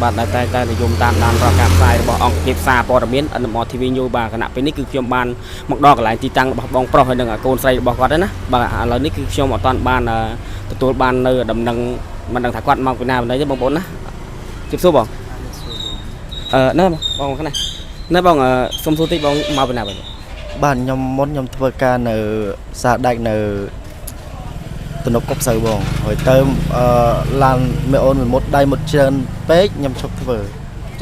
បាទតែនិយមតាមដានរកការផ្សាយរបស់អង្គភាពសារព័ត៌មានNMR TV News បាទគណៈពេលនេះគឺខ្ញុំបានមកដល់កន្លែងទីតាំងរបស់បងប្រុសហើយនឹងកូនស្រីរបស់គាត់ណាបាទឥឡូវនេះគឺខ្ញុំអត់ទាន់បានទទួលបាននៅដំណឹងមិនដឹងថាគាត់មកពីណាបណ្ដៃទេបងប្អូនណាជិបសួរបងណែបងខាងណាបងសុំសួរតិចបងមកពីណាបងបាទខ្ញុំមុនខ្ញុំធ្វើការនៅសាដាច់នៅទំនប់កុកសៅបងហើយទៅឡានមេអូនមួយមុតដៃមុតច្រើនពេកខ្ញុំឈប់ធ្វើ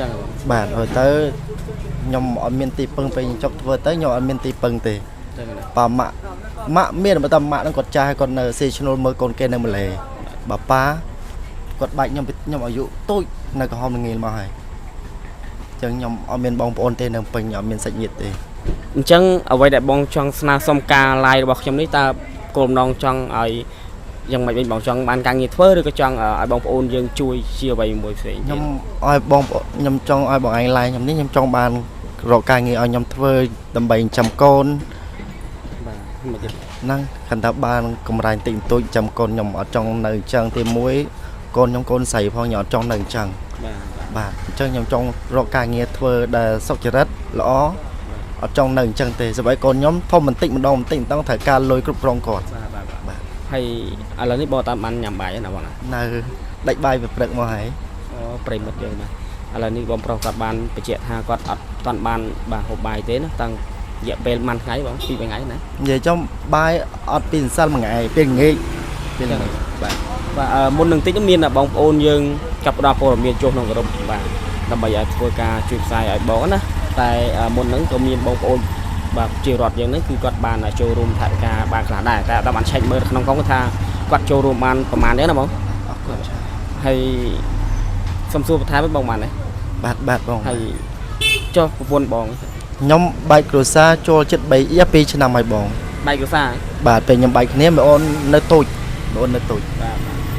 ចឹងបាទហើយទៅខ្ញុំអត់មានទីពឹងពេលខ្ញុំឈប់ធ្វើទៅខ្ញុំអត់មានទីពឹងទេបើម៉ាក់មានបើតាម៉ាក់ហ្នឹងគាត់ចាស់គាត់នៅសេឈ្នួលមើលកូនគេនៅម៉ាឡេបើប៉ាគាត់បាច់ខ្ញុំអាយុតូចនៅក្រហមល្ងាលមកហើយចឹងខ្ញុំអត់មានបងប្អូនទេនៅពេញអត់មានសាច់ញាតិទេអញ្ចឹងអ្វីដែលបងចង់ស្នើសុំការ live របស់ខ្ញុំនេះតើគោលបំណងចង់ឲ្យយ៉ាងម៉េចវិញបងចង់បានការងារធ្វើឬក៏ចង់ឲ្យបងប្អូនយើងជួយជាអ្វីមួយផ្សេងខ្ញុំឲ្យបងខ្ញុំចង់ឲ្យបងឯង live ខ្ញុំនេះខ្ញុំចង់បានរកការងារឲ្យខ្ញុំធ្វើដើម្បីចិញ្ចឹមកូនបាទមិនទេហ្នឹងគិតថាបានកម្រៃតិចតួចចិញ្ចឹមកូនខ្ញុំអត់ចង់នៅអញ្ចឹងទី1កូនខ្ញុំកូនស្រីផងខ្ញុំអត់ចង់នៅអញ្ចឹងបាទអញ្ចឹងខ្ញុំចង់រកការងារធ្វើដែលសុចរិតល្អអត់ចង់នៅអញ្ចឹងទេសម្រាប់កូនខ្ញុំធំបន្តិចម្ដងត្រូវការលុយគ្រប់គ្រងគាត់បាទហើយឥឡូវនេះបងតាមបានញ៉ាំបាយណាបងនៅដាច់បាយពីព្រឹកមកហើយអូប្រិមិត្តយើងណាឥឡូវនេះបងប្រុសគាត់បានបញ្ជាក់ថាគាត់អត់ទាន់បានបាទហូបបាយទេណាតាំងរយៈពេលប៉ុន្មានថ្ងៃបង2 3ថ្ងៃណានិយាយចំបាយអត់ពីម្សិលមួយថ្ងៃពេលល្ងាចពេលបាទមុននឹងតិចមានបងប្អូនយើងចាប់ផ្ដើមព័ត៌មានចុះក្នុងក្រុមបាទដើម្បីឲ្យធ្វើការជួយផ្សាយឲ្យបងណាតែមុនហ្នឹងក៏មានបងប្អូនបាទជារដ្ឋយើងហ្នឹងគឺគាត់បានចូលរួមថវិកាបានខ្លះដែរតែដល់បានឆែកមើលក្នុងកុងថាគាត់ចូលរួមបានប្រហែលទេណាបងអរគុណហើយសុំសួរបន្ថែមបងបានទេបាទបងហើយចុះប្រពន្ធបងខ្ញុំបែកគ្រួសារចូលចិត្ត2ឆ្នាំហើយបងបែកគ្រួសារបាទពេលខ្ញុំបែកគ្នាបងអូននៅតូចបងអូននៅតូច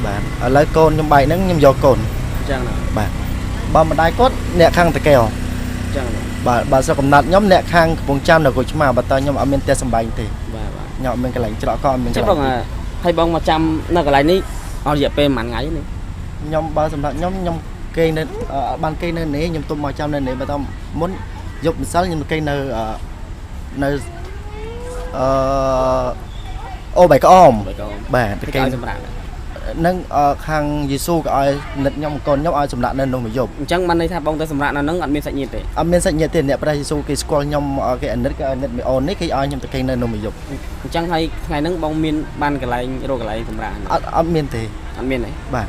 បាទឥឡូវកូនខ្ញុំបែកហ្នឹងខ្ញុំយកកូនអញ្ចឹងណាបាទបើម្ដាយគាត់អ្នកខាងតកែវអញ្ចឹងបាទស្រុកកំណត់ខ្ញុំអ្នកខាងកំពង់ចាមនៅក្រូចឆ្មាបើតើខ្ញុំអត់មានផ្ទះសម្បែងទេបាទខ្ញុំអត់មានកន្លែងច្រកក៏អត់មានកន្លែងបងហើយបងមកចាំនៅកន្លែងនេះអស់រយៈពេលប៉ុន្មានថ្ងៃនេះខ្ញុំបើសម្រាប់ខ្ញុំគេនៅបានគេនៅនេះខ្ញុំទុំមកចាំនៅនេះបើតើមុនយប់ម្សិលខ្ញុំគេនៅអូបែកក្អមបាទគេសម្រាប់នឹងខាងយេស៊ូក៏ឲ្យនិតខ្ញុំកូនខ្ញុំឲ្យសម្រាប់នៅនោះមួយយប់អញ្ចឹងបានន័យថាបងទៅសម្រាប់នៅនឹងអត់មានសាច់ញាតិទេអត់មានសាច់ញាតិទេអ្នកព្រះយេស៊ូគេស្គាល់ខ្ញុំគេអាណិតគេអាណិតមីអូននេះគេឲ្យខ្ញុំទៅគេនៅនោះមួយយប់អញ្ចឹងហើយថ្ងៃហ្នឹងបងមានបានកន្លែងរកកន្លែងសម្រាប់អត់មានទេអត់មានទេបាទ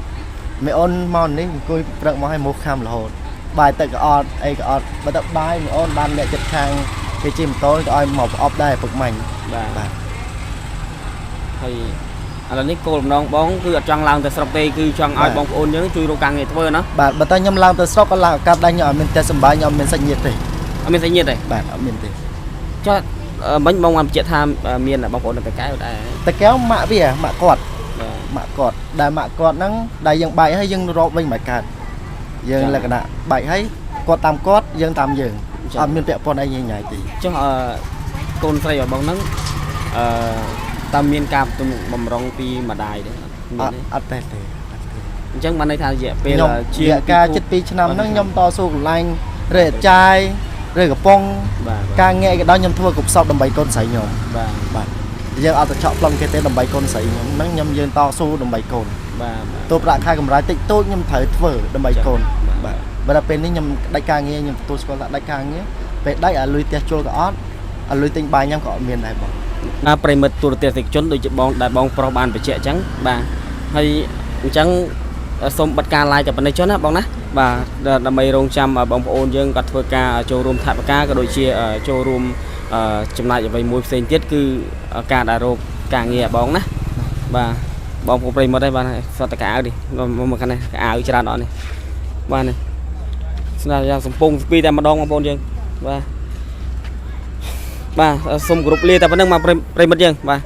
មីអូនមកនេះអង្គុយព្រឹកមកឲ្យមកខាំរហូតបាយទឹកក៏អត់អីក៏អត់បើទៅបាយមីអូនបានអ្នកចិត្តខាងគេជិះម៉ូតូក៏ឲ្យមកប្រអប់ដែរព្រឹកមាញ់បាទហើយឥឡូវនេះគោលបំណងបងគឺអត់ចង់ឡើងទៅស្រុកទេគឺចង់ឲ្យបងប្អូនយើងជួយរកការងារធ្វើណាបាទបើតើខ្ញុំឡើងទៅស្រុកក៏ឡើងឱកាសដែរខ្ញុំអត់មានផ្ទះសម្បែងខ្ញុំអត់មានសាច់ញាតិទេអត់មានសាច់ញាតិទេបាទអត់មានទេចុះមិញបងបានបញ្ជាក់ថាមានបងប្អូននៅតកែវដែរតកែវម៉ាក់វាម៉ាក់គាត់ដែលម៉ាក់គាត់ហ្នឹងដែលយើងបែកហើយយើងរកវិញមិនកើតយើងលក្ខណៈបែកហើយគាត់តាមគាត់យើងតាមយើងអត់មានពាក់ព័ន្ធអីញ៉ៃទេចុះកូនស្រីរបស់បងហ្នឹងតាមមានការបំរុងពីម្ដាយទេអត់ទេអញ្ចឹងបានន័យថារយៈពេលជាការជិត2ឆ្នាំហ្នឹងខ្ញុំតស៊ូកន្លែងរេចាយឬកំប៉ុងការងារក៏ដល់ខ្ញុំធ្វើគ្រប់សពដើម្បីកូនស្រីខ្ញុំបាទយើងអត់ទៅឆក់ប្លង់គេទេដើម្បីកូនស្រីខ្ញុំហ្នឹងយើងតស៊ូដើម្បីកូនបាទទោះប្រាក់ខែកម្រៃតិចតូចខ្ញុំត្រូវធ្វើដើម្បីកូនបាទបើដល់ពេលនេះខ្ញុំដាច់ការងារខ្ញុំទទួលស្គាល់ថាដាច់ការងារពេលដាច់ឲ្យលុយផ្ទះជួលក៏អត់ឲ្យលុយទិញបាយញ៉ាំក៏អត់មានដែរបងប្រិមិត្តទូរទស្សនិកជនដូចជាបងដែលបងប្រុសបានបញ្ជាក់អញ្ចឹងបាទហើយអញ្ចឹងសូមបិទការ live តែប៉ុណ្្នេះចុះណាបងណាបាទដើម្បីរងចាំបងប្អូនយើងគាត់ធ្វើការចូលរួមថវិកាក៏ដូចជាចូលរួមចំណាយអ្វីមួយផ្សេងទៀតគឺការដែលរកការងារបងណាបាទបងប្អូនប្រិមិត្តហ្នឹងបាទសតកៅនេះមកខាងនេះកៅច្រើនអត់នេះបាទនេះស្នាយ៉ាងសំពងស្ពីតែម្ដងបងប្អូនយើងបាទសូមគោរពលាតែប៉ុណ្្នឹងមកប្រិមិត្តយើងបាទ